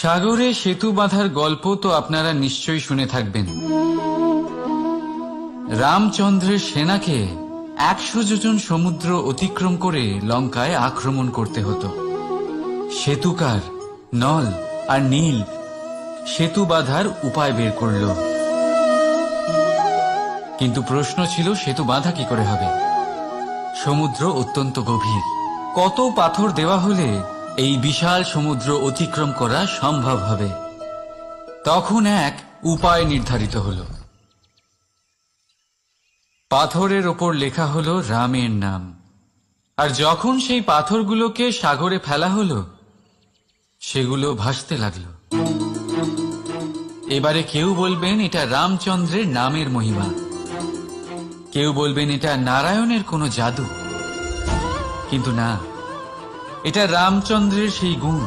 সাগরে সেতু বাঁধার গল্প তো আপনারা নিশ্চয়ই শুনে থাকবেন। রামচন্দ্রের সেনাকে 100 যোজন সমুদ্র অতিক্রম করে লঙ্কায় আক্রমণ করতে হতো। সেতুকার নল আর নীল সেতু বাঁধার উপায় বের করল, কিন্তু প্রশ্ন ছিল সেতু বাঁধা কি করে হবে? সমুদ্র অত্যন্ত গভীর, কত পাথর দেওয়া হলে এই বিশাল সমুদ্র অতিক্রম করা সম্ভব হবে? তখন এক উপায় নির্ধারিত হলো। পাথরের ওপর লেখা হলো রামের নাম, আর যখন সেই পাথরগুলোকে সাগরে ফেলা হলো সেগুলো ভাসতে লাগলো। এবারে কেউ বলবেন এটা রামচন্দ্রের নামের মহিমা, কেউ বলবেন এটা নারায়ণের কোনো জাদু, কিন্তু না, এটা রামচন্দ্রের সেই গুণ